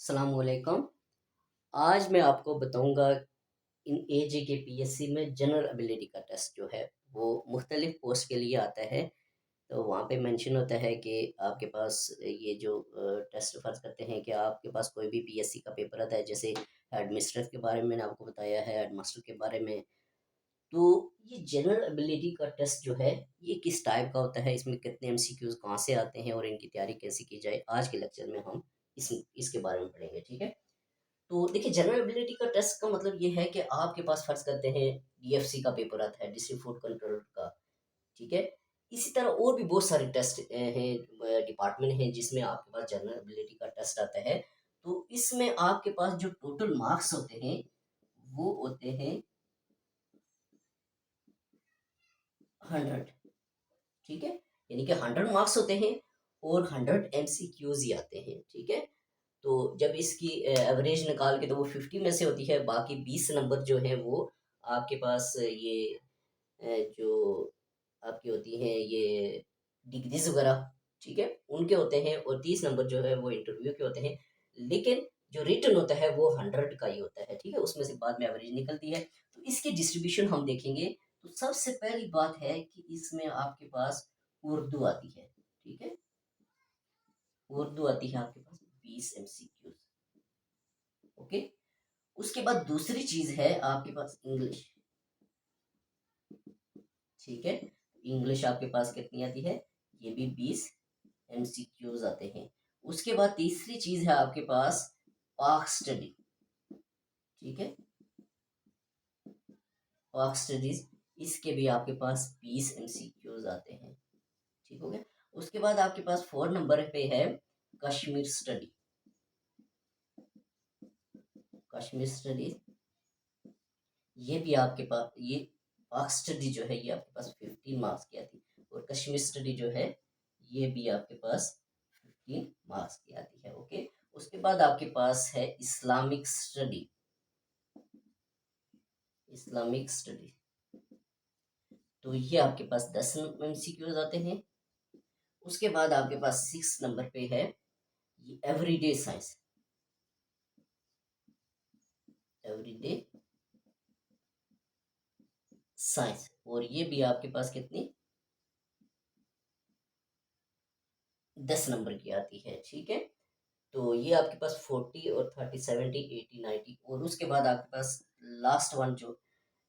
अस्सलामुअलैकुम। आज मैं आपको बताऊँगा इन एजेके पीएससी में जनरल एबिलिटी का टेस्ट जो है वो मुख्तलिफ पोस्ट के लिए आता है। तो वहाँ पे मेंशन होता है कि आपके पास ये जो टेस्ट फ़र्ज़ करते हैं कि आपके पास कोई भी पीएससी का पेपर आता है, जैसे हेडमिस्ट्रेस के बारे में मैंने आपको बताया है, हेडमास्टर के बारे में। तो ये जनरल एबिलिटी का टेस्ट जो है ये किस टाइप का होता है, इसमें कितने एमसीक्यूज़ कहाँ से आते हैं और इनकी तैयारी कैसे की जाए, आज के लेक्चर में हम इसके बारे में पढ़ेंगे, ठीक है? तो देखिए, जनरल एबिलिटी का टेस्ट का मतलब ये है कि आपके पास फ़र्ज़ करते हैं डीएफसी का पेपर आता है, डिस्ट्रिक्ट फूड कंट्रोलर का, ठीक है? इसी तरह और भी बहुत सारे टेस्ट हैं, डिपार्टमेंट हैं जिसमें आपके पास जनरल एबिलिटी का टेस्ट आता है। तो इसमें आपके पास जो टोटल मार्क्स होते हैं, वो होते हैं 100, ठीक है? यानी कि 100 मार्क्स होते हैं और 100 एमसीक्यूज़ ही आते हैं, ठीक है? तो जब इसकी एवरेज निकाल के तो वो 50 में से होती है, बाकी 20 नंबर जो हैं वो आपके पास ये जो आपकी होती हैं ये डिग्रीज़ वगैरह, ठीक है? उनके होते हैं और 30 नंबर जो है वो इंटरव्यू के होते हैं। लेकिन जो रिटन होता है वो 100 का ही होता है, ठीक है? उसमें से बाद में एवरेज निकलती है। तो इसकी डिस्ट्रीब्यूशन हम देखेंगे, तो सबसे पहली बात है कि इसमें आपके पास उर्दू आती है, ठीक है? उर्दू आती है आपके पास 20 एमसीक्यूज़, ओके? उसके बाद दूसरी चीज़ है आपके पास इंग्लिश, ठीक है? इंग्लिश आपके पास कितनी आती है? ये भी 20 एमसीक्यूज़ आते हैं। उसके बाद तीसरी चीज़ है आपके पास पाक स्टडी, ठीक है? पाक स्टडीज़, इसके भी आपके पास 20 एमसीक्यूज़ आते हैं, ठीक हो गया? उसके बाद आपके पास 4 नंबर पे है कश्मीर स्टडी, कश्मीर स्टडीज़, ये भी आपके पास ये पाक स्टडी जो है ये आपके पास 15 मार्क्स की आती है और कश्मीर स्टडी जो है ये भी आपके पास 15 मार्क्स की आती है, ओके? उसके बाद आपके पास है इस्लामिक स्टडी, इस्लामिक स्टडी, तो ये आपके पास 10 एमसीक्यूज आते हैं। उसके बाद आपके पास 6 नंबर पे है ये एवरीडे साइंस, एवरीडे साइंस, और ये भी आपके पास कितनी 10 नंबर की आती है, ठीक है? तो ये आपके पास 40 और 30 70 80 90, और उसके बाद आपके पास लास्ट वन जो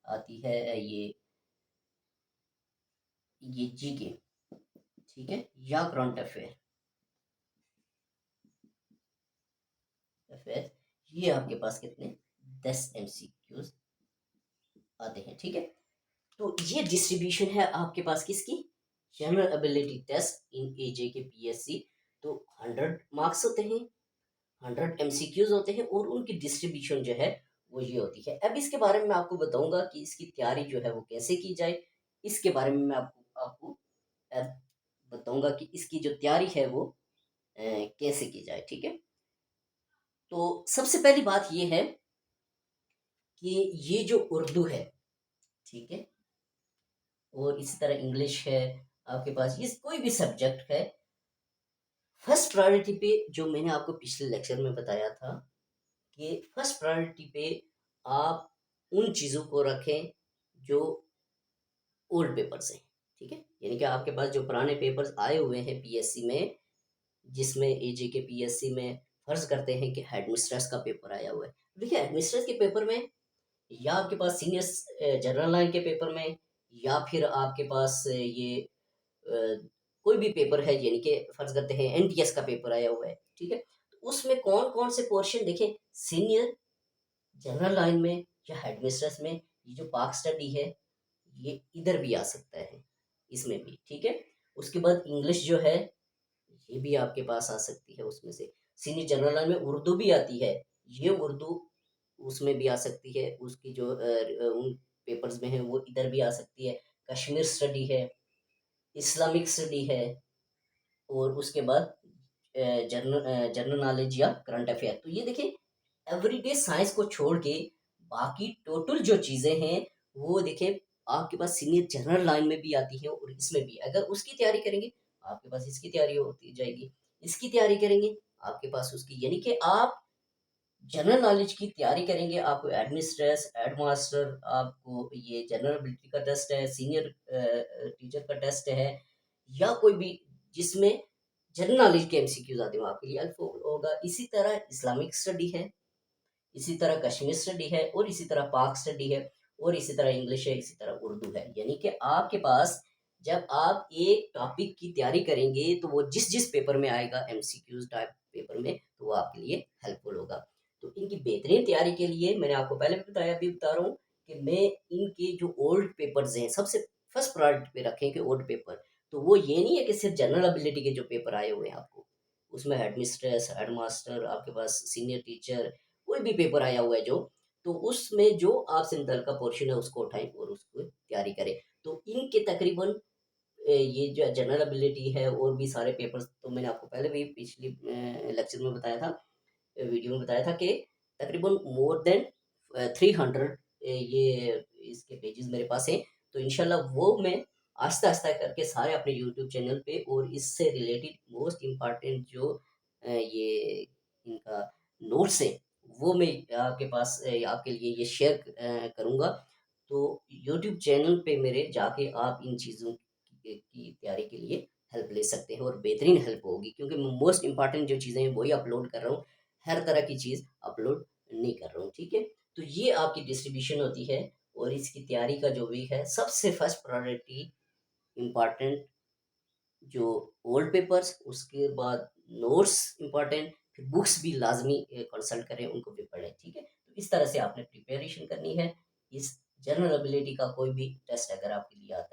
आती है ये जीके, ठीक है, या करंट अफेयर, अफेयर, ये आपके पास कितने 10 एमसीक्यूज आते हैं, ठीक है? तो ये डिस्ट्रीब्यूशन है आपके पास किसकी, जनरल एबिलिटी टेस्ट इन एजे के पीएससी। तो 100 मार्क्स होते हैं, 100 एमसीक्यूज होते हैं और उनकी डिस्ट्रीब्यूशन जो है वो ये होती है। अब इसके बारे में मैं आपको बताऊंगा कि इसकी तैयारी जो है वो कैसे की जाए। इसके बारे में मैं आपको आपको अ, बताऊंगा कि इसकी जो तैयारी है वो कैसे की जाए, ठीक है? तो सबसे पहली बात ये है कि ये जो उर्दू है, ठीक है, और इसी तरह इंग्लिश है आपके पास, ये कोई भी सब्जेक्ट है, फर्स्ट प्रायोरिटी पे जो मैंने आपको पिछले लेक्चर में बताया था कि फर्स्ट प्रायोरिटी पे आप उन चीज़ों को रखें जो ओल्ड पेपर्स हैं, ठीक है? यानी कि आपके पास जो पुराने पेपर्स आए हुए हैं पीएससी में, जिसमें एजे के पीएससी में फर्ज करते हैं कि हेडमिस्ट्रेस का पेपर आया हुआ है। देखिए, हेडमिस्ट्रेस के पेपर में या आपके पास सीनियर जनरल लाइन के पेपर में या फिर आपके पास कोई भी पेपर है, यानी कि फर्ज करते हैं एनटीएस का पेपर आया हुआ है, ठीक है? तो उसमें कौन कौन से पोर्शन देखें, सीनियर जनरल लाइन में या हेडमिस्ट्रेस में, ये जो पाक स्टडी है ये इधर भी आ सकता है, इसमें भी, ठीक है? उसके बाद इंग्लिश जो है ये भी आपके पास आ सकती है उसमें से। सीनियर जनरल लाइन में उर्दू भी आती है, ये उर्दू उसमें भी आ सकती है, उसकी जो उन पेपर्स में है वो इधर भी आ सकती है। कश्मीर स्टडी है, इस्लामिक स्टडी है, और उसके बाद जनरल नॉलेज या करंट अफेयर। तो ये देखिए, एवरीडे साइंस को छोड़ के बाकी टोटल जो चीज़ें हैं वो देखिए आपके पास सीनियर जनरल लाइन में भी आती है और इसमें भी। अगर उसकी तैयारी करेंगे आपके पास इसकी तैयारी होती जाएगी, इसकी तैयारी करेंगे आपके पास उसकी, यानी कि आप जनरल नॉलेज की तैयारी करेंगे, आपको एडमिन स्ट्रेस, एड मास्टर, आपको ये जनरल एबिलिटी का टेस्ट है, सीनियर टीचर का टेस्ट है, या कोई भी जिसमें जनरल नॉलेज के एमसीक्यूज आते हो आपके लिए हेल्पफुल होगा। इसी तरह इस्लामिक स्टडी है, इसी तरह कश्मीर स्टडी है, और इसी तरह पाक स्टडी है, और इसी तरह इंग्लिश है, इसी तरह उर्दू है। यानी कि आपके पास जब आप एक टॉपिक की तैयारी करेंगे तो वो जिस जिस पेपर में आएगा एमसीक्यूज टाइप पेपर में, तो वो आपके लिए हेल्पफुल होगा। तो इनकी बेहतरीन तैयारी के लिए मैंने आपको पहले भी बताया, अभी बता रहा हूँ कि मैं इनके जो ओल्ड पेपर्स हैं सबसे फर्स्ट प्रायोरिटी पे रखें कि ओल्ड पेपर। तो वो ये नहीं है कि सिर्फ जनरल एबिलिटी के जो पेपर आए हुए हैं आपको, उसमें हेड मिस्ट्रेस, हेड मास्टर, आपके पास सीनियर टीचर, कोई भी पेपर आया हुआ है जो, तो उसमें जो आपसे निकल का पोर्शन है उसको उठाएं और उसको तैयारी करें। तो इनके तकरीबन ये जो जनरल एबिलिटी है और भी सारे पेपर्स, तो मैंने आपको पहले भी पिछली लेक्चर में बताया था, वीडियो में बताया था कि तकरीबन मोर देन 300 ये इसके पेजेस मेरे पास हैं। तो इंशाल्लाह वो मैं आस्ता आस्ता करके सारे अपने यूट्यूब चैनल पे, और इससे रिलेटेड मोस्ट इम्पॉर्टेंट जो ये इनका नोट्स है वो मैं आपके पास आपके लिए ये शेयर करूँगा। तो यूट्यूब चैनल पे मेरे जाके आप इन चीज़ों की तैयारी के लिए हेल्प ले सकते हैं, और बेहतरीन हेल्प होगी, क्योंकि मैं मोस्ट इम्पॉर्टेंट जो चीज़ें हैं वही अपलोड कर रहा हूँ, हर तरह की चीज़ अपलोड नहीं कर रहा हूँ, ठीक है। तो ये आपकी डिस्ट्रीब्यूशन होती है, और इसकी तैयारी का जो भी है सबसे फर्स्ट प्रायोरिटी इम्पॉर्टेंट जो ओल्ड पेपर्स, उसके बाद नोट्स इम्पॉर्टेंट, फिर बुक्स भी लाजमी कंसल्ट करें, उनको भी पढ़ें, ठीक है। तो इस तरह से आपने प्रिपरेशन करनी है। इस जनरल एबिलिटी का कोई भी टेस्ट अगर आपके लिए आता है